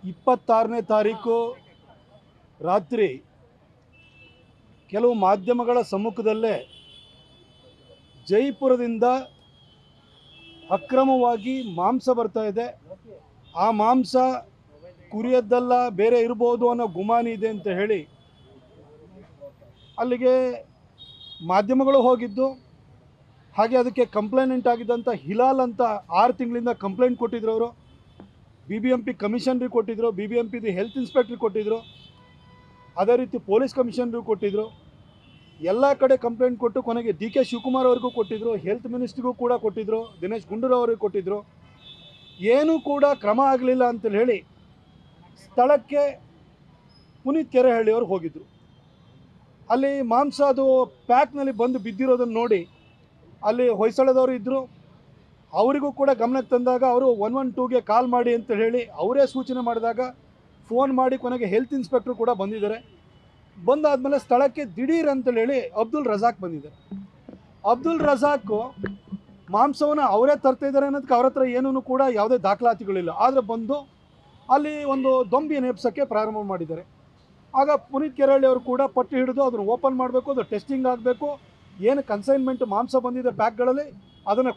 26ನೇ ತಾರೀಕು ರಾತ್ರಿ ಕೆಲವು ಮಾಧ್ಯಮಗಳ ಸಮ್ಮುಖದಲ್ಲೇ ಜೈಪುರದಿಂದ ಅಕ್ರಮವಾಗಿ ಮಾಂಸ ಬರ್ತಾ ಇದೆ, ಆ ಮಾಂಸ ಕುರಿಯದ್ದಲ್ಲ ಬೇರೆ ಇರ್ಬೋದು ಅನ್ನೋ ಗುಮಾನಿ ಇದೆ ಅಂತ ಹೇಳಿ ಅಲ್ಲಿಗೆ ಮಾಧ್ಯಮಗಳು ಹೋಗಿದ್ದು. ಹಾಗೆ ಅದಕ್ಕೆ ಕಂಪ್ಲೇಂಟ್ ಆಗಿದ್ದಂಥ ಹಿಲಾಲ್ ಅಂತ 6 ತಿಂಗಳಿಂದ ಕಂಪ್ಲೇಂಟ್ ಕೊಟ್ಟಿದ್ರು. ಅವರು BBMP ಕಮಿಷನರಿಗೆ ಕೊಟ್ಟಿದ್ರು, BBMPದು ಹೆಲ್ತ್ ಇನ್ಸ್ಪೆಕ್ಟ್ರಿಗೆ ಕೊಟ್ಟಿದ್ರು, ಅದೇ ರೀತಿ ಪೊಲೀಸ್ ಕಮಿಷನರಿಗೆ ಕೊಟ್ಟಿದ್ರು. ಎಲ್ಲ ಕಡೆ ಕಂಪ್ಲೇಂಟ್ ಕೊಟ್ಟು ಕೊನೆಗೆ DK ಶಿವಕುಮಾರ್ ಅವ್ರಿಗೂ ಕೊಟ್ಟಿದ್ರು, ಹೆಲ್ತ್ ಮಿನಿಸ್ಟ್ರಿಗೂ ಕೂಡ ಕೊಟ್ಟಿದ್ರು, ದಿನೇಶ್ ಗುಂಡೂರಾವ್ ಅವರಿಗೆ ಕೊಟ್ಟಿದ್ರು. ಏನೂ ಕೂಡ ಕ್ರಮ ಆಗಲಿಲ್ಲ ಅಂತೇಳಿ ಹೇಳಿ ಸ್ಥಳಕ್ಕೆ ಪುನೀತ್ ಕೆರೆಹಳ್ಳಿಯವರು ಹೋಗಿದ್ದರು. ಅಲ್ಲಿ ಮಾಂಸ ಅದು ಪ್ಯಾಕ್ನಲ್ಲಿ ಬಂದು ಬಿದ್ದಿರೋದನ್ನು ನೋಡಿ ಅಲ್ಲಿ ಹೊಯ್ಸಳದವರು ಇದ್ದರು, ಅವರಿಗೂ ಕೂಡ ಗಮನಕ್ಕೆ ತಂದಾಗ ಅವರು 112ಗೆ ಕಾಲ್ ಮಾಡಿ ಅಂತ ಹೇಳಿ ಅವರೇ ಸೂಚನೆ ಮಾಡಿದಾಗ ಫೋನ್ ಮಾಡಿ ಕೊನೆಗೆ ಹೆಲ್ತ್ ಇನ್ಸ್ಪೆಕ್ಟ್ರು ಕೂಡ ಬಂದಿದ್ದಾರೆ. ಬಂದಾದಮೇಲೆ ಸ್ಥಳಕ್ಕೆ ದಿಢೀರ್ ಅಂತೇಳಿ ಹೇಳಿ ಅಬ್ದುಲ್ ರಜಾಕ್ ಬಂದಿದ್ದಾರೆ. ಅಬ್ದುಲ್ ರಜಾಕು ಮಾಂಸವನ್ನು ಅವರೇ ತರ್ತಾ ಇದ್ದಾರೆ ಅನ್ನೋದಕ್ಕೆ ಅವ್ರ ಹತ್ರ ಏನೂ ಕೂಡ ಯಾವುದೇ ದಾಖಲಾತಿಗಳಿಲ್ಲ. ಆದರೆ ಬಂದು ಅಲ್ಲಿ ಒಂದು ದೊಂಬಿ ನೇಪ್ಸೋಕ್ಕೆ ಪ್ರಾರಂಭ ಮಾಡಿದ್ದಾರೆ. ಆಗ ಪುನೀತ್ ಕೆರೆಹಳ್ಳಿ ಅವರು ಕೂಡ ಪಟ್ಟಿ ಹಿಡಿದು ಅದನ್ನು ಓಪನ್ ಮಾಡಬೇಕು, ಅದು ಟೆಸ್ಟಿಂಗ್ ಆಗಬೇಕು, ಏನು ಕನ್ಸೈನ್ಮೆಂಟ್ ಮಾಂಸ ಬಂದಿದೆ ಪ್ಯಾಕ್ಗಳಲ್ಲಿ ಅದನ್ನು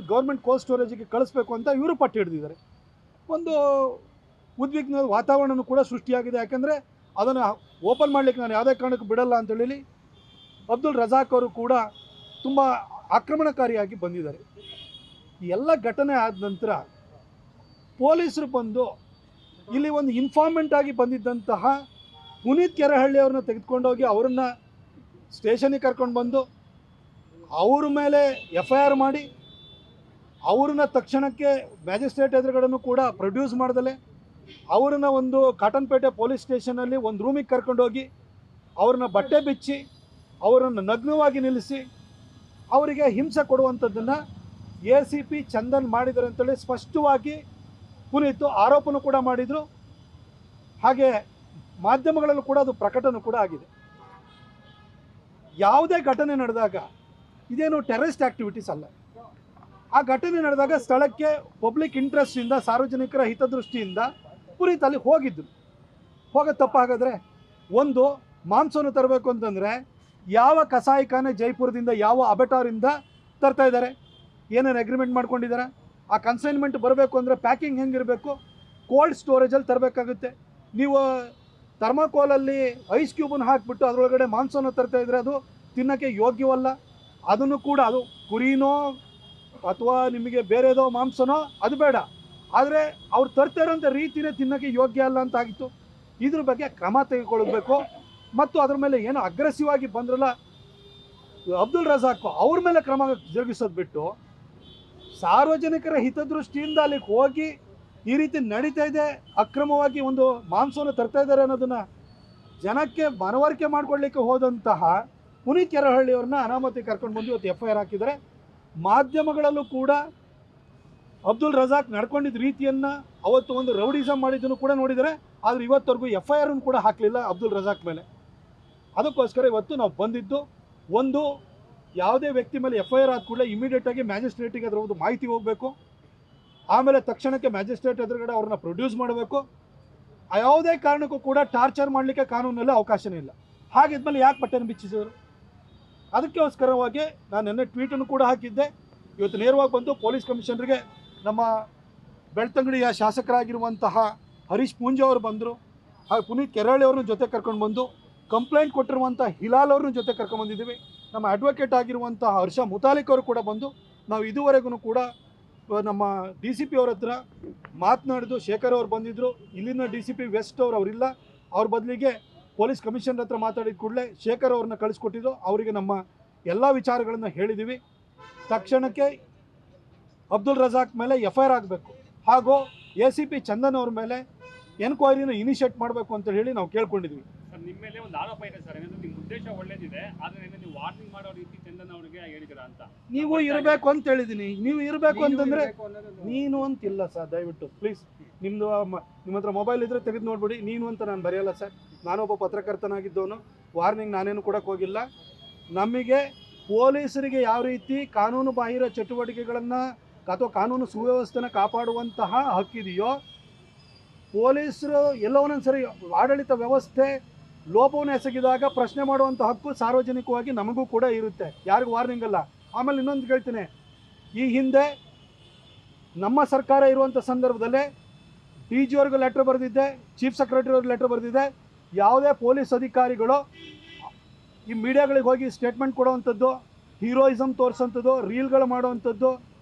ಗೌರ್ಮೆಂಟ್ ಕೋಲ್ಡ್ ಸ್ಟೋರೇಜಿಗೆ ಕಳಿಸ್ಬೇಕು ಅಂತ ಇವರು ಪಟ್ಟಿ ಹಿಡಿದಿದ್ದಾರೆ. ಒಂದು ಉದ್ವಿಗ್ನ ವಾತಾವರಣನೂ ಕೂಡ ಸೃಷ್ಟಿಯಾಗಿದೆ. ಯಾಕೆಂದರೆ ಅದನ್ನು ಓಪನ್ ಮಾಡಲಿಕ್ಕೆ ನಾನು ಯಾವುದೇ ಕಾರಣಕ್ಕೂ ಬಿಡಲ್ಲ ಅಂತೇಳಿ ಅಬ್ದುಲ್ ರಜಾಕ್ ಅವರು ಕೂಡ ತುಂಬ ಆಕ್ರಮಣಕಾರಿಯಾಗಿ ಬಂದಿದ್ದಾರೆ. ಈ ಎಲ್ಲ ಘಟನೆ ಆದ ನಂತರ ಪೊಲೀಸರು ಬಂದು ಇಲ್ಲಿ ಒಂದು ಇನ್ಫಾರ್ಮೆಂಟ್ ಆಗಿ ಬಂದಿದ್ದಂತಹ ಪುನೀತ್ ಕೆರೆಹಳ್ಳಿ ಅವ್ರನ್ನ ತೆಗೆದುಕೊಂಡೋಗಿ ಅವರನ್ನು ಸ್ಟೇಷನಿಗೆ ಕರ್ಕೊಂಡು ಬಂದು ಅವ್ರ ಮೇಲೆ FIR ಮಾಡಿ ಅವ್ರನ್ನ ತಕ್ಷಣಕ್ಕೆ ಮ್ಯಾಜಿಸ್ಟ್ರೇಟ್ ಎದುರುಗಡೆನೂ ಕೂಡ ಪ್ರೊಡ್ಯೂಸ್ ಮಾಡ್ದಲೆ ಅವ್ರನ್ನ ಒಂದು ಕಾಟನ್ಪೇಟೆ ಪೊಲೀಸ್ ಸ್ಟೇಷನಲ್ಲಿ ಒಂದು ರೂಮಿಗೆ ಕರ್ಕೊಂಡೋಗಿ ಅವ್ರನ್ನ ಬಟ್ಟೆ ಬಿಚ್ಚಿ ಅವರನ್ನು ನಗ್ನವಾಗಿ ನಿಲ್ಲಿಸಿ ಅವರಿಗೆ ಹಿಂಸೆ ಕೊಡುವಂಥದ್ದನ್ನು ACP ಚಂದನ್ ಮಾಡಿದ್ದಾರೆ ಅಂತೇಳಿ ಸ್ಪಷ್ಟವಾಗಿ ಪುನೀತ್ ಆರೋಪನೂ ಕೂಡ ಮಾಡಿದರು. ಹಾಗೆ ಮಾಧ್ಯಮಗಳಲ್ಲೂ ಕೂಡ ಅದು ಪ್ರಕಟನೂ ಕೂಡ ಆಗಿದೆ. ಯಾವುದೇ ಘಟನೆ ನಡೆದಾಗ ಇದೇನು ಟೆರರಿಸ್ಟ್ ಆ್ಯಕ್ಟಿವಿಟೀಸ್ ಅಲ್ಲ. ಆ ಘಟನೆ ನಡೆದಾಗ ಸ್ಥಳಕ್ಕೆ ಪಬ್ಲಿಕ್ ಇಂಟ್ರೆಸ್ಟಿಂದ, ಸಾರ್ವಜನಿಕರ ಹಿತದೃಷ್ಟಿಯಿಂದ ಪುನೀತ್ ಅಲ್ಲಿ ಹೋಗಿದ್ದು. ಹೋಗೋದು ತಪ್ಪ ಹಾಗಾದರೆ? ಒಂದು ಮಾಂಸವನ್ನು ತರಬೇಕು ಅಂತಂದರೆ ಯಾವ ಕಸಾಯಿಖಾನೆ ಜೈಪುರದಿಂದ ಯಾವ ಅಬೆಟಾರಿಂದ ತರ್ತಾ ಇದ್ದಾರೆ, ಏನೇನು ಅಗ್ರಿಮೆಂಟ್ ಮಾಡ್ಕೊಂಡಿದ್ದಾರೆ, ಆ ಕನ್ಸೈನ್ಮೆಂಟ್ ಬರಬೇಕು ಅಂದರೆ ಪ್ಯಾಕಿಂಗ್ ಹೆಂಗಿರಬೇಕು, ಕೋಲ್ಡ್ ಸ್ಟೋರೇಜಲ್ಲಿ ತರಬೇಕಾಗುತ್ತೆ. ನೀವು ಥರ್ಮಾಕೋಲಲ್ಲಿ ಐಸ್ ಕ್ಯೂಬನ್ನು ಹಾಕಿಬಿಟ್ಟು ಅದರೊಳಗಡೆ ಮಾಂಸವನ್ನು ತರ್ತಾ ಇದ್ದರೆ ಅದು ತಿನ್ನೋಕ್ಕೆ ಯೋಗ್ಯವಲ್ಲ. ಅದನ್ನು ಕೂಡ ಅದು ಕುರಿನೋ ಅಥವಾ ನಿಮಗೆ ಬೇರೆದೋ ಮಾಂಸನೋ ಅದು ಬೇಡ, ಆದರೆ ಅವ್ರು ತರ್ತಾ ಇರೋಂಥ ರೀತಿಯೇ ತಿನ್ನೋಕ್ಕೆ ಯೋಗ್ಯ ಅಲ್ಲ ಅಂತ ಆಗಿತ್ತು. ಇದ್ರ ಬಗ್ಗೆ ಕ್ರಮ ತೆಗೆದುಕೊಳ್ಬೇಕು. ಮತ್ತು ಅದ್ರ ಮೇಲೆ ಏನು ಅಗ್ರೆಸಿವ್ ಆಗಿ ಬಂದ್ರಲ್ಲ ಅಬ್ದುಲ್ ರಜಾಕ್, ಅವ್ರ ಮೇಲೆ ಕ್ರಮ ಜರುಗಿಸೋದು ಬಿಟ್ಟು ಸಾರ್ವಜನಿಕರ ಹಿತದೃಷ್ಟಿಯಿಂದ ಅಲ್ಲಿಗೆ ಹೋಗಿ ಈ ರೀತಿ ನಡೀತಾ ಇದೆ, ಅಕ್ರಮವಾಗಿ ಒಂದು ಮಾಂಸವನ್ನು ತರ್ತಾ ಇದ್ದಾರೆ ಅನ್ನೋದನ್ನು ಜನಕ್ಕೆ ಮನವರಿಕೆ ಮಾಡಿಕೊಡ್ಲಿಕ್ಕೆ ಹೋದಂತಹ ಪುನೀತ್ ಕೆರೆಹಳ್ಳಿಯವ್ರನ್ನ ಅನಾಮತಿ ಕರ್ಕೊಂಡು ಬಂದು ಇವತ್ತು FIR ಹಾಕಿದ್ದಾರೆ. ಮಾಧ್ಯಮಗಳಲ್ಲೂ ಕೂಡ ಅಬ್ದುಲ್ ರಜಾಕ್ ನಡ್ಕೊಂಡಿದ್ದ ರೀತಿಯನ್ನು ಅವತ್ತು ಒಂದು ರೌಡಿಸಮ್ ಮಾಡಿದ್ದನ್ನು ಕೂಡ ನೋಡಿದ್ದಾರೆ. ಆದರೆ ಇವತ್ತವರೆಗೂ FIR ಕೂಡ ಹಾಕಲಿಲ್ಲ ಅಬ್ದುಲ್ ರಜಾಕ್ ಮೇಲೆ. ಅದಕ್ಕೋಸ್ಕರ ಇವತ್ತು ನಾವು ಬಂದಿದ್ದು, ಒಂದು ಯಾವುದೇ ವ್ಯಕ್ತಿ ಮೇಲೆ FIR ಆದ ಕೂಡಲೇ ಇಮಿಡಿಯೇಟಾಗಿ ಮ್ಯಾಜಿಸ್ಟ್ರೇಟಿಗೆ ಅದರ ಒಂದು ಮಾಹಿತಿ ಹೋಗಬೇಕು. ಆಮೇಲೆ ತಕ್ಷಣಕ್ಕೆ ಮ್ಯಾಜಿಸ್ಟ್ರೇಟ್ ಎದುರುಗಡೆ ಅವ್ರನ್ನ ಪ್ರೊಡ್ಯೂಸ್ ಮಾಡಬೇಕು. ಯಾವುದೇ ಕಾರಣಕ್ಕೂ ಕೂಡ ಟಾರ್ಚರ್ ಮಾಡಲಿಕ್ಕೆ ಕಾನೂನಲ್ಲಿ ಅವಕಾಶನೇ ಇಲ್ಲ. ಹಾಗಿದ್ಮೇಲೆ ಯಾಕೆ ಬಟ್ಟೆನ ಬಿಚ್ಚಿಸಿದ್ರು? ಅದಕ್ಕೋಸ್ಕರವಾಗಿ ನಾನು ನಿನ್ನೆ ಟ್ವೀಟನ್ನು ಕೂಡ ಹಾಕಿದ್ದೆ. ಇವತ್ತು ನೇರವಾಗಿ ಬಂದು ಪೊಲೀಸ್ ಕಮಿಷನರ್ಗೆ ನಮ್ಮ ಬೆಳ್ತಂಗಡಿಯ ಶಾಸಕರಾಗಿರುವಂತಹ ಹರೀಶ್ ಪೂಂಜಾ ಅವರು ಬಂದರು, ಹಾಗೆ ಪುನೀತ್ ಕೆರೆಹಳ್ಳಿ ಅವ್ರನ್ನ ಜೊತೆ ಕರ್ಕೊಂಡು ಬಂದು ಕಂಪ್ಲೇಂಟ್ ಕೊಟ್ಟಿರುವಂಥ ಹಿಲಾಲ್ ಅವ್ರನ್ನ ಜೊತೆ ಕರ್ಕೊಂಡ್ಬಂದಿದ್ದೀವಿ. ನಮ್ಮ ಅಡ್ವೊಕೇಟ್ ಆಗಿರುವಂತಹ ಹರ್ಷ ಮುತಾಲಿಕ್ ಅವರು ಕೂಡ ಬಂದು ನಾವು ಇದುವರೆಗೂ ಕೂಡ ನಮ್ಮ DCP ಅವ್ರ ಹತ್ರ ಮಾತನಾಡಿದ್ದು. ಶೇಖರ್ ಅವ್ರು ಬಂದಿದ್ದರು, ಇಲ್ಲಿನ DCP ವೆಸ್ಟ್ ಅವರಿಲ್ಲ, ಅವ್ರ ಬದಲಿಗೆ ಪೊಲೀಸ್ ಕಮಿಷನರ್ ಹತ್ರ ಮಾತಾಡಿದ ಕೂಡಲೇ ಶೇಖರ್ ಅವ್ರನ್ನ ಕಳಿಸ್ಕೊಟ್ಟಿದ್ದು. ಅವರಿಗೆ ನಮ್ಮ ಎಲ್ಲ ವಿಚಾರಗಳನ್ನು ಹೇಳಿದ್ದೀವಿ. ತಕ್ಷಣಕ್ಕೆ ಅಬ್ದುಲ್ ರಜಾಕ್ ಮೇಲೆ FIR ಆಗಬೇಕು, ಹಾಗೂ ACP ಚಂದನ್ ಅವ್ರ ಮೇಲೆ ಎನ್ಕ್ವೈರಿನ ಇನಿಷಿಯೇಟ್ ಮಾಡಬೇಕು ಅಂತ ಹೇಳಿ ನಾವು ಕೇಳ್ಕೊಂಡಿದ್ವಿ. ಸರ್, ನಿಮ್ಮ ಮೇಲೆ ಒಂದು ಆರೋಪ ಇದೆ ಸರ್, ಏನಂದ್ರೆ ನಿಮ್ಮ ಉದ್ದೇಶ ಒಳ್ಳೇದಿದೆ, ಆದರೆ ನೀವು ವಾರ್ನಿಂಗ್ ಮಾಡೋ ರೀತಿ ಚಂದನ್ ಅವರಿಗೆ ಹೇಳಿದಿರಾ ಅಂತ. ನೀವು ಇರಬೇಕು ಅಂತ ಹೇಳಿದ್ದೀನಿ. ನೀವು ಇರಬೇಕು ಅಂತಂದರೆ ನೀನು ಅಂತಿಲ್ಲ ಸರ್, ದಯವಿಟ್ಟು ಪ್ಲೀಸ್. ನಿಮ್ಮ ಹತ್ರ ಮೊಬೈಲ್ ಇದ್ದರೆ ತೆಗೆದು ನೋಡ್ಬಿಡಿ. ನೀನು ಅಂತ ನಾನು ಬರೆಯಲ್ಲ ಸರ್, ನಾನೊಬ್ಬ ಪತ್ರಕರ್ತನಾಗಿದ್ದವನು. ವಾರ್ನಿಂಗ್ ನಾನೇನು ಕೊಡೋಕ್ಕೆ ಹೋಗಿಲ್ಲ. ನಮಗೆ ಪೊಲೀಸರಿಗೆ ಯಾವ ರೀತಿ ಕಾನೂನು ಬಾಹಿರ ಚಟುವಟಿಕೆಗಳನ್ನು ಅಥವಾ ಕಾನೂನು ಸುವ್ಯವಸ್ಥೆನ ಕಾಪಾಡುವಂತಹ ಹಕ್ಕಿದೆಯೋ ಪೊಲೀಸರು ಎಲ್ಲೋ ಒಂದೊಂದ್ಸರಿ ಆಡಳಿತ ವ್ಯವಸ್ಥೆ ಲೋಪವನ್ನು ಎಸಗಿದಾಗ ಪ್ರಶ್ನೆ ಮಾಡುವಂಥ ಹಕ್ಕು ಸಾರ್ವಜನಿಕವಾಗಿ ನಮಗೂ ಕೂಡ ಇರುತ್ತೆ, ಯಾರಿಗೂ ವಾರ್ನಿಂಗ್ ಅಲ್ಲ. ಆಮೇಲೆ ಇನ್ನೊಂದು ಹೇಳ್ತೀನಿ, ಈ ಹಿಂದೆ ನಮ್ಮ ಸರ್ಕಾರ ಇರುವಂಥ ಸಂದರ್ಭದಲ್ಲೇ ಡಿ ಜಿ ಅವ್ರಿಗೂ ಲೆಟ್ರ್ ಬರೆದಿದ್ದೆ, ಚೀಫ್ ಸೆಕ್ರೆಟರಿ ಅವ್ರಿಗೆ ಲೆಟ್ರ್ ಬರೆದಿದ್ದೆ. ಯಾವುದೇ ಪೊಲೀಸ್ ಅಧಿಕಾರಿಗಳು ಈ ಮೀಡಿಯಾಗಳಿಗೆ ಹೋಗಿ ಸ್ಟೇಟ್ಮೆಂಟ್ ಕೊಡುವಂಥದ್ದು, ಹೀರೋಯಿಸಮ್ ತೋರಿಸೋಂಥದ್ದು, ರೀಲ್ಗಳು ಮಾಡುವಂಥದ್ದು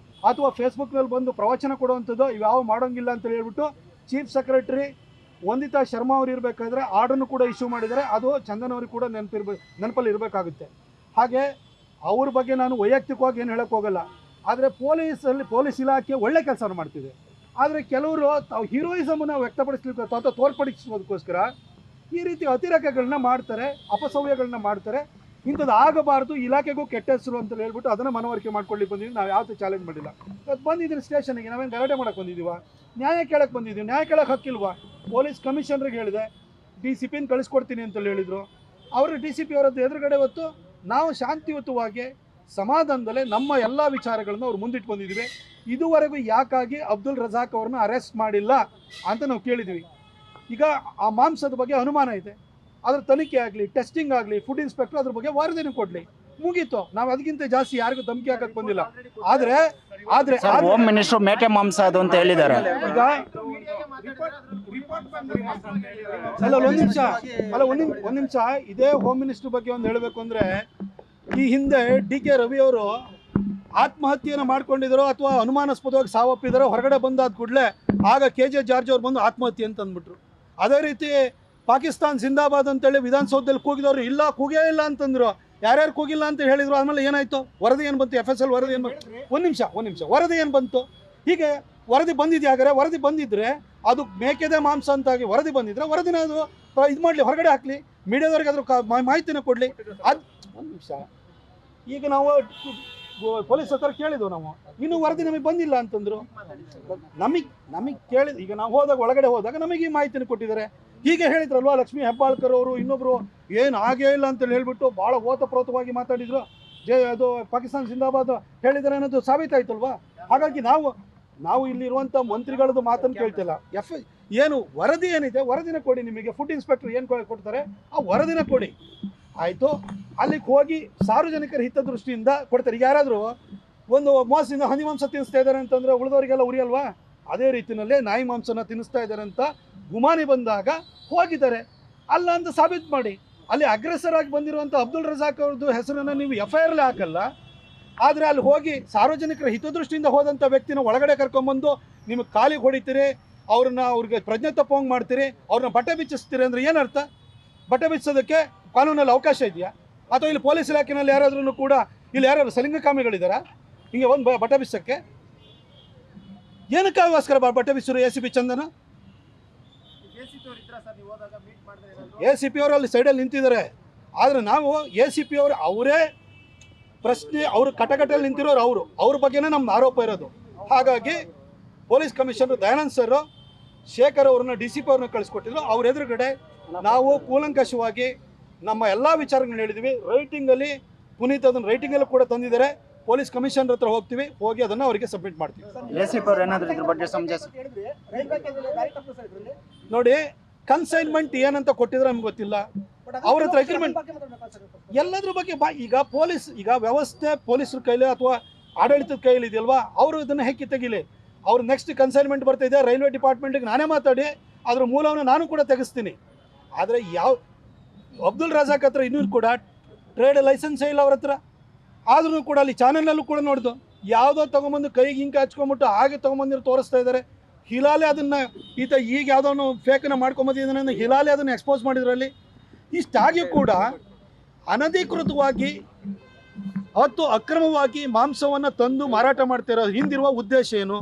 ಅಥವಾ ಫೇಸ್ಬುಕ್ನಲ್ಲಿ ಬಂದು ಪ್ರವಚನ ಕೊಡುವಂಥದ್ದು ಇವ್ಯಾವ ಮಾಡೋಂಗಿಲ್ಲ ಅಂತ ಹೇಳ್ಬಿಟ್ಟು ಚೀಫ್ ಸೆಕ್ರೆಟರಿ ವಂದಿತಾ ಶರ್ಮಾ ಅವರು ಇರಬೇಕಾದ್ರೆ ಆರ್ಡರ್ನು ಕೂಡ ಇಶ್ಯೂ ಮಾಡಿದ್ದಾರೆ. ಅದು ಚಂದನ್ ಅವ್ರಿಗೆ ಕೂಡ ನೆನಪಲ್ಲಿ ಇರಬೇಕಾಗುತ್ತೆ. ಹಾಗೆ ಅವ್ರ ಬಗ್ಗೆ ನಾನು ವೈಯಕ್ತಿಕವಾಗಿ ಏನು ಹೇಳೋಕ್ಕೆ ಹೋಗಲ್ಲ. ಆದರೆ ಪೊಲೀಸ್ ಇಲಾಖೆ ಒಳ್ಳೆ ಕೆಲಸ ಮಾಡ್ತಿದೆ. ಆದರೆ ಕೆಲವರು ತಾವು ಹೀರೋಯಿಸಮನ್ನು ವ್ಯಕ್ತಪಡಿಸ್ಲಿಕ್ಕೆ ಅಥವಾ ತೋರ್ಪಡಿಸೋದಕ್ಕೋಸ್ಕರ ಈ ರೀತಿ ಅತಿರೇಕಗಳನ್ನ ಮಾಡ್ತಾರೆ, ಅಪಸವ್ಯಗಳನ್ನ ಮಾಡ್ತಾರೆ. ಇಂಥದ್ದು ಆಗಬಾರ್ದು, ಇಲಾಖೆಗೂ ಕೆಟ್ಟ ಹೆಸರು ಅಂತ ಹೇಳ್ಬಿಟ್ಟು ಅದನ್ನು ಮನವರಿಕೆ ಮಾಡ್ಕೊಳ್ಳಿಕ್ಕೆ ಬಂದಿದ್ದೀವಿ. ನಾವು ಯಾವತ್ತೂ ಚಾಲೆಂಜ್ ಮಾಡಿಲ್ಲ. ಇವತ್ತು ಬಂದಿದ್ದೀನಿ ಸ್ಟೇಷನ್ಗೆ, ನಾವೇನು ಗಲಾಟೆ ಮಾಡೋಕ್ಕೆ ಬಂದಿದ್ದೀವ? ನ್ಯಾಯ ಕೇಳಕ್ಕೆ ಬಂದಿದ್ದೀವಿ. ನ್ಯಾಯ ಕೇಳಕ್ಕೆ ಹಕ್ಕಿಲ್ವಾ? ಪೊಲೀಸ್ ಕಮಿಷನರ್ಗೆ ಹೇಳಿದೆ, DCPನ ಕಳಿಸ್ಕೊಡ್ತೀನಿ ಅಂತೇಳಿ ಹೇಳಿದರು. ಅವರು DCP ಅವರದ್ದು ಎದುರುಗಡೆ ಹೊತ್ತು ನಾವು ಶಾಂತಿಯುತವಾಗಿ ಸಮಾಧಾನದಲ್ಲೇ ನಮ್ಮ ಎಲ್ಲ ವಿಚಾರಗಳನ್ನು ಅವ್ರು ಮುಂದಿಟ್ಟು ಬಂದಿದ್ದೀವಿ. ಇದುವರೆಗೂ ಯಾಕಾಗಿ ಅಬ್ದುಲ್ ರಜಾಕ್ ಅವ್ರನ್ನ ಅರೆಸ್ಟ್ ಮಾಡಿಲ್ಲ ಅಂತ ನಾವು ಕೇಳಿದ್ವಿ. ಈಗ ಆ ಮಾಂಸದ ಬಗ್ಗೆ ಅನುಮಾನ ಇದೆ, ಅದ್ರ ತನಿಖೆ ಆಗಲಿ, ಟೆಸ್ಟಿಂಗ್ ಆಗಲಿ, ಫುಡ್ ಇನ್ಸ್ಪೆಕ್ಟರ್ ಅದ್ರ ಬಗ್ಗೆ ವರದಿನೂ ಕೊಡಲಿ, ಮುಗೀತು. ನಾವು ಅದಕ್ಕಿಂತ ಜಾಸ್ತಿ ಯಾರಿಗೂ ಧಮಕಿ ಹಾಕಕ್ಕೆ ಬಂದಿಲ್ಲ. ಆದರೆ ಹೋಮ್ ಮಿನಿಸ್ಟರ್ ಮೇಕೆ ಮಾಂಸ ಅದು ಅಂತ ಹೇಳಿದ್ದಾರೆ. ಈಗ ಒಂದ್ ನಿಮಿಷ ಇದೇ ಹೋಮ್ ಮಿನಿಸ್ಟರ್ ಬಗ್ಗೆ ಒಂದು ಹೇಳಬೇಕು ಅಂದ್ರೆ, ಈ ಹಿಂದೆ DK ರವಿ ಅವರು ಆತ್ಮಹತ್ಯೆಯನ್ನು ಮಾಡ್ಕೊಂಡಿದ್ರು ಅಥವಾ ಅನುಮಾನಾಸ್ಪದವಾಗಿ ಸಾವಪ್ಪಿದಾರೋ, ಹೊರಗಡೆ ಬಂದಾದ ಕೂಡಲೇ ಆಗ KJ ಜಾರ್ಜ್ ಅವ್ರು ಬಂದು ಆತ್ಮಹತ್ಯೆ ಅಂತ ಅಂದ್ಬಿಟ್ರು. ಅದೇ ರೀತಿ ಪಾಕಿಸ್ತಾನ್ ಜಿಂದಾಬಾದ್ ಅಂತೇಳಿ ವಿಧಾನಸೌಧದಲ್ಲಿ ಕೂಗಿದವರು ಇಲ್ಲ, ಕೂಗೇ ಇಲ್ಲ ಅಂತಂದ್ರು. ಯಾರ್ಯಾರು ಕೂಗಿಲ್ಲ ಅಂತ ಹೇಳಿದ್ರು. ಆಮೇಲೆ ಏನಾಯ್ತು? ವರದಿ ಏನು ಬಂತು? FSL ವರದಿ ಏನು ಬಂತು? ಒಂದು ನಿಮಿಷ ವರದಿ ಏನು ಬಂತು? ಹೀಗೆ ವರದಿ ಬಂದಿದ್ಯಾ? ಹಾಗಾದ್ರೆ ವರದಿ ಬಂದಿದ್ರೆ ಅದು ಮೇಕೆದೆ ಮಾಂಸ ಅಂತಾಗಿ ವರದಿ ಬಂದಿದ್ರೆ ವರದಿನ ಅದು ಇದು ಮಾಡಲಿ, ಹೊರಗಡೆ ಹಾಕಲಿ, ಮೀಡಿಯಾದವ್ರಿಗೆ ಅದ್ರ ಮಾಹಿತಿನ ಕೊಡಲಿ. ಅದು ಒಂದು ನಿಮಿಷ, ಈಗ ನಾವು ಪೊಲೀಸ್ ಹತ್ರ ಕೇಳಿದ್ವು, ನಾವು ಇನ್ನೂ ವರದಿ ನಮಗೆ ಬಂದಿಲ್ಲ ಅಂತಂದ್ರು. ನಮಗೆ ಕೇಳಿದ, ಈಗ ನಾವು ಹೋದಾಗ ಒಳಗಡೆ ಹೋದಾಗ ನಮಗೆ ಈ ಮಾಹಿತಿನ ಕೊಟ್ಟಿದ್ದಾರೆ. ಹೀಗೆ ಹೇಳಿದ್ರಲ್ವಾ ಲಕ್ಷ್ಮೀ ಹೆಬ್ಬಾಳ್ಕರ್ ಅವರು, ಇನ್ನೊಬ್ರು ಏನು ಆಗೇ ಇಲ್ಲ ಅಂತೇಳಿ ಹೇಳ್ಬಿಟ್ಟು ಭಾಳ ಓತಪ್ರೋತವಾಗಿ ಮಾತಾಡಿದ್ರು. ಅದು ಪಾಕಿಸ್ತಾನ ಜಿಂದಾಬಾದ್ ಹೇಳಿದ್ದಾರೆ ಅನ್ನೋದು ಸಾಬೀತಾಯ್ತಲ್ವಾ? ಹಾಗಾಗಿ ನಾವು ಇಲ್ಲಿರುವಂಥ ಮಂತ್ರಿಗಳದ್ದು ಮಾತನ್ನು ಕೇಳ್ತಿಲ್ಲ. ಏನು ವರದಿ ಏನಿದೆ ವರದಿನ ಕೊಡಿ. ನಿಮಗೆ ಫುಡ್ ಇನ್ಸ್ಪೆಕ್ಟರ್ ಏನು ಕೊಡ್ತಾರೆ ಆ ವರದಿನ ಕೊಡಿ, ಆಯಿತು. ಅಲ್ಲಿಗೆ ಹೋಗಿ ಸಾರ್ವಜನಿಕರ ಹಿತದೃಷ್ಟಿಯಿಂದ ಕೊಡ್ತಾರೆ. ಈಗ ಯಾರಾದರೂ ಒಂದು ಮೋಸದಿಂದ ಹನಿ ಮಾಂಸ ತಿನ್ನಿಸ್ತಾ ಇದ್ದಾರೆ ಅಂತಂದರೆ ಉಳಿದವರಿಗೆಲ್ಲ ಉರಿಯಲ್ವಾ? ಅದೇ ರೀತಿಯಲ್ಲೇ ನಾಯಿ ಮಾಂಸನ ತಿನ್ನಿಸ್ತಾ ಇದ್ದಾರೆ ಅಂತ ಗುಮಾನಿ ಬಂದಾಗ ಹೋಗಿದ್ದಾರೆ, ಅಲ್ಲ ಅಂತ ಸಾಬೀತು ಮಾಡಿ. ಅಲ್ಲಿ ಅಗ್ರೆಸರ್ ಆಗಿ ಬಂದಿರುವಂಥ ಅಬ್ದುಲ್ ರಜಾಕ್ ಅವ್ರದ್ದು ಹೆಸರನ್ನು ನೀವು FIR ಹಾಕಲ್ಲ. ಆದರೆ ಅಲ್ಲಿ ಹೋಗಿ ಸಾರ್ವಜನಿಕರ ಹಿತದೃಷ್ಟಿಯಿಂದ ಹೋದಂಥ ವ್ಯಕ್ತಿನ ಒಳಗಡೆ ಕರ್ಕೊಂಬಂದು ನಿಮಗೆ ಕಾಲಿಗೆ ಹೊಡಿತೀರಿ, ಅವ್ರಿಗೆ ಪ್ರಜ್ಞೆ ತಪ್ಪೋಂಗೆ ಮಾಡ್ತೀರಿ, ಅವ್ರನ್ನ ಬಟ್ಟೆ ಬಿಚ್ಚಿಸ್ತೀರಿ ಅಂದರೆ ಏನರ್ಥ? ಬಟ್ಟೆ ಬಿಚ್ಚೋದಕ್ಕೆ ಕಾನೂನಲ್ಲಿ ಅವಕಾಶ ಇದೆಯಾ? ಅಥವಾ ಇಲ್ಲಿ ಪೊಲೀಸ್ ಇಲಾಖೆಯಲ್ಲಿ ಯಾರಾದ್ರೂ ಕೂಡ ಇಲ್ಲಿ ಯಾರು ಸಲಿಂಗಕಾಮಿಗಳಿದ್ದಾರಾ ಹಿಂಗೆ ಒಂದು ಬಟ್ಟೆ ಬಿಚ್ಚೋಕ್ಕೆ? ಏನಕ್ಕೋಸ್ಕರ ಬಟ್ಟೆ ಬಿಚ್ಚರು ACP ಚಂದನ? ACP ಅವರು ಅಲ್ಲಿ ಸೈಡಲ್ಲಿ ನಿಂತಿದ್ದಾರೆ. ಆದರೆ ನಾವು ACP ಅವರು ಅವರೇ ಪ್ರಶ್ನೆ, ಅವರು ಕಟಕಟಲ್ಲಿ ನಿಂತಿರೋರು, ಅವ್ರ ಬಗ್ಗೆನೇ ನಮ್ದು ಆರೋಪ ಇರೋದು. ಹಾಗಾಗಿ police commissioner Dayanand sir Shekhar ಅವ್ರನ್ನ DCP ಅವ್ರನ್ನ ಕಳಿಸ್ಕೊಟ್ಟಿದ್ರು. ಅವ್ರ ಎದುರುಗಡೆ ನಾವು ಕೂಲಂಕಷವಾಗಿ ನಮ್ಮ ಎಲ್ಲ ವಿಚಾರಗಳನ್ನ ಹೇಳಿದ್ವಿ. ರೈಟಿಂಗಲ್ಲಿ ಪುನೀತ್ ಅದನ್ನು ರೈಟಿಂಗಲ್ಲೂ ಕೂಡ ತಂದಿದ್ದಾರೆ. ಪೊಲೀಸ್ ಕಮಿಷನರ್ ಹತ್ರ ಹೋಗ್ತೀವಿ, ಹೋಗಿ ಅದನ್ನು ಅವರಿಗೆ ಸಬ್ಮಿಟ್ ಮಾಡ್ತೀವಿ. ACP ಅವರು ಏನಾದರೂ ಇದ್ರ ಬಗ್ಗೆ ನೋಡಿ, ಕನ್ಸೈನ್ಮೆಂಟ್ ಏನಂತ ಕೊಟ್ಟಿದ್ರೆ ನಮ್ಗೆ ಗೊತ್ತಿಲ್ಲ. ಅವ್ರ ಹತ್ರ ಅಗ್ರಿಮೆಂಟ್ ಎಲ್ಲದ್ರ ಬಗ್ಗೆ ಈಗ ವ್ಯವಸ್ಥೆ ಪೊಲೀಸರ ಕೈಲಿ ಅಥವಾ ಆಡಳಿತದ ಕೈಲಿ ಇದೆಯಲ್ವಾ, ಅವರು ಇದನ್ನು ಹೆಕ್ಕಿ ತೆಗಿಲಿ. ಅವ್ರು ನೆಕ್ಸ್ಟ್ ಕನ್ಸೈನ್ಮೆಂಟ್ ಬರ್ತಾಯಿದೆ ರೈಲ್ವೆ ಡಿಪಾರ್ಟ್ಮೆಂಟಿಗೆ ನಾನೇ ಮಾತಾಡಿ ಅದ್ರ ಮೂಲವನ್ನು ನಾನು ಕೂಡ ತೆಗೆಸ್ತೀನಿ. ಆದರೆ ಅಬ್ದುಲ್ ರಜಾಕ್ ಹತ್ರ ಇನ್ನೂ ಕೂಡ ಟ್ರೇಡ್ ಲೈಸೆನ್ಸೇ ಇಲ್ಲ ಅವ್ರ ಹತ್ರ. ಆದ್ರೂ ಕೂಡ ಅಲ್ಲಿ ಚಾನಲ್ನಲ್ಲೂ ಕೂಡ ನೋಡ್ದು ಯಾವುದೋ ತೊಗೊಂಬಂದು ಕೈಗೆ ಹಿಂಗೆ ಹಚ್ಕೊಂಬಿಟ್ಟು ಹಾಗೆ ತೊಗೊಂಬಂದಿರೋ ತೋರಿಸ್ತಾ ಇದ್ದಾರೆ. ಹಿಲಾಲೆ ಅದನ್ನು ಈಗ ಯಾವುದೋ ಫೇಕನ್ನು ಮಾಡ್ಕೊಂಬಂದಿದ್ದಾನೆ, ಹಿಲಾಲೆ ಅದನ್ನು ಎಕ್ಸ್ಪೋಸ್ ಮಾಡಿದ್ರಲ್ಲಿ. ಇಷ್ಟಾಗಿ ಕೂಡ ಅನಧಿಕೃತವಾಗಿ ಮತ್ತು ಅಕ್ರಮವಾಗಿ ಮಾಂಸವನ್ನು ತಂದು ಮಾರಾಟ ಮಾಡ್ತಿರೋ ಹಿಂದಿರುವ ಉದ್ದೇಶ ಏನು?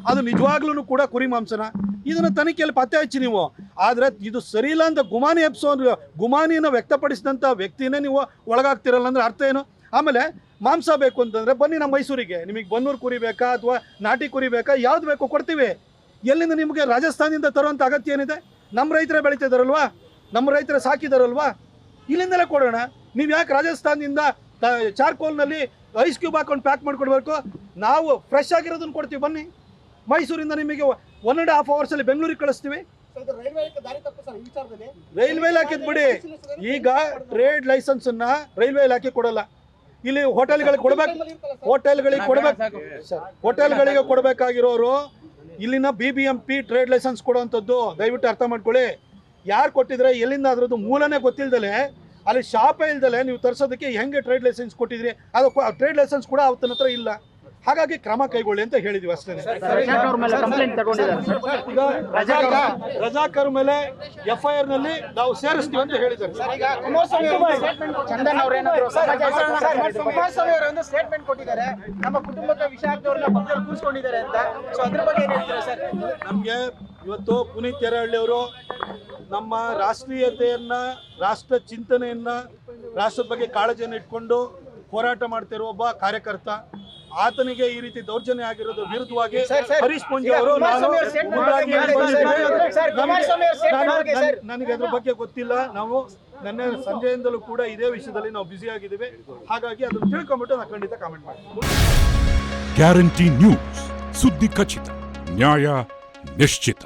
ಅದು ನಿಜವಾಗ್ಲೂ ಕೂಡ ಕುರಿ ಮಾಂಸನ? ಇದನ್ನು ತನಿಖೆಯಲ್ಲಿ ಪತ್ತೆ ಹಚ್ಚಿ ನೀವು. ಆದರೆ ಇದು ಸರಿ ಇಲ್ಲ ಅಂತ ಗುಮಾನಿಯನ್ನು ವ್ಯಕ್ತಪಡಿಸಿದಂಥ ವ್ಯಕ್ತಿನೇ ನೀವು ಒಳಗಾಗ್ತಿರಲ್ಲ ಅಂದರೆ ಅರ್ಥ ಏನು? ಆಮೇಲೆ ಮಾಂಸ ಬೇಕು ಅಂತಂದರೆ ಬನ್ನಿ ನಮ್ಮ ಮೈಸೂರಿಗೆ, ನಿಮಗೆ ಬನ್ನೂರು ಕುರಿ ಬೇಕಾ ಅಥವಾ ನಾಟಿ ಕುರಿ ಬೇಕಾ, ಯಾವ್ದು ಬೇಕು ಕೊಡ್ತೀವಿ. ಎಲ್ಲಿಂದ ನಿಮಗೆ ರಾಜಸ್ಥಾನದಿಂದ ತರುವಂಥ ಅಗತ್ಯ ಏನಿದೆ? ನಮ್ಮ ರೈತರೇ ಬೆಳೀತಿದಾರಲ್ವಾ, ನಮ್ಮ ರೈತರೇ ಸಾಕಿದಾರಲ್ವಾ, ಇಲ್ಲಿಂದಲೇ ಕೊಡೋಣ. ನೀವು ಯಾಕೆ ರಾಜಸ್ಥಾನದಿಂದ ಚಾರ್ಕೋಲ್ನಲ್ಲಿ ಐಸ್ ಕ್ಯೂಬ್ ಹಾಕೊಂಡು ಪ್ಯಾಕ್ ಮಾಡಿಕೊಡ್ಬೇಕು? ನಾವು ಫ್ರೆಶ್ ಆಗಿರೋದನ್ನು ಕೊಡ್ತೀವಿ. ಬನ್ನಿ, ಮೈಸೂರಿಂದ ನಿಮಗೆ 1.5 hours ಬೆಂಗಳೂರಿಗೆ ಕಳಿಸ್ತೀವಿ. ರೈಲ್ವೆ ಇಲಾಖೆ ಬಿಡಿ, ಈಗ ಟ್ರೇಡ್ ಲೈಸೆನ್ಸ್ ಅನ್ನ ರೈಲ್ವೆ ಇಲಾಖೆ ಕೊಡಲ್ಲ. ಇಲ್ಲಿ ಹೋಟೆಲ್ಗಳಿಗೆ ಕೊಡ್ಬೇಕು, ಹೋಟೆಲ್ಗಳಿಗೆ ಕೊಡಬೇಕಾಗಿರೋರು ಇಲ್ಲಿನ BBMP ಟ್ರೇಡ್ ಲೈಸೆನ್ಸ್ ಕೊಡುವಂಥದ್ದು ದಯವಿಟ್ಟು ಅರ್ಥ ಮಾಡ್ಕೊಳ್ಳಿ. ಯಾರು ಕೊಟ್ಟಿದ್ರೆ, ಎಲ್ಲಿಂದ ಅದ್ರದ್ದು ಮೂಲನೇ ಗೊತ್ತಿಲ್ದಲೆ, ಅಲ್ಲಿ ಶಾಪೇ ಇಲ್ದಲೆ ನೀವು ತರಿಸೋದಕ್ಕೆ ಹೆಂಗೆ ಟ್ರೇಡ್ ಲೈಸೆನ್ಸ್ ಕೊಟ್ಟಿದ್ರಿ? ಅದು ಟ್ರೇಡ್ ಲೈಸೆನ್ಸ್ ಕೂಡ ಅವತ್ತನ ಹತ್ರ ಇಲ್ಲ. ಹಾಗಾಗಿ ಕ್ರಮ ಕೈಗೊಳ್ಳಿ ಅಂತ ಹೇಳಿದ್ವಿ ಅಷ್ಟೇ. ಈಗ ರಜಾಕರ್ ಮೇಲೆ FIR ನಲ್ಲಿ ನಾವು ಸೇರಿಸ್ತೀವಿ ಅಂತ ಹೇಳಿದ್ದಾರೆ. ಕುಮಾರಸ್ವಾಮಿ ಅವರು ಸ್ಟೇಟ್ಮೆಂಟ್ ಕೊಟ್ಟಿದ್ದಾರೆ, ನಮ್ಮ ಕುಟುಂಬಕ್ಕೆ ವಿಷ ಆಗ್ದವ್ರನ್ನ ಪಕ್ಕದಲ್ಲಿ ಕೂರಿಸ್ಕೊಂಡಿದ್ದಾರೆ ಅಂತ. ಸೊ ಅದ್ರ ಬಗ್ಗೆ ಏನ್ ಹೇಳ್ತೀರಾ ಸರ್? ನಮಗೆ ಇವತ್ತು ಪುನೀತ್ ಕೆರಹಳ್ಳಿ ಅವರು ನಮ್ಮ ರಾಷ್ಟ್ರೀಯತೆಯನ್ನ, ರಾಷ್ಟ್ರ ಚಿಂತನೆಯನ್ನ, ರಾಷ್ಟ್ರದ ಬಗ್ಗೆ ಕಾಳಜಿಯನ್ನು ಇಟ್ಕೊಂಡು ಹೋರಾಟ ಮಾಡ್ತಿರೋ ಒಬ್ಬ ಕಾರ್ಯಕರ್ತ, ಆತನಿಗೆ ಈ ರೀತಿ ದೌರ್ಜನ್ಯ ಆಗಿರೋದು ವಿರುದ್ಧವಾಗಿ ಹರೀಶ್ ಪೂಂಜಿ ಅವರು ನನಗೆ ಅದ್ರ ಬಗ್ಗೆ ಗೊತ್ತಿಲ್ಲ. ನಾವು ನನ್ನ ಸಂಜೆಯಿಂದಲೂ ಕೂಡ ಇದೇ ವಿಷಯದಲ್ಲಿ ನಾವು ಬ್ಯುಸಿ ಆಗಿದ್ದೀವಿ. ಹಾಗಾಗಿ ಅದನ್ನು ತಿಳ್ಕೊಂಡ್ಬಿಟ್ಟು ನಾನು ಖಂಡಿತ ಕಾಮೆಂಟ್ ಮಾಡ್ತೀನಿ. ಗ್ಯಾರಂಟಿ ನ್ಯೂಸ್, ಸುದ್ದಿ ಖಚಿತ, ನ್ಯಾಯ ನಿಶ್ಚಿತ.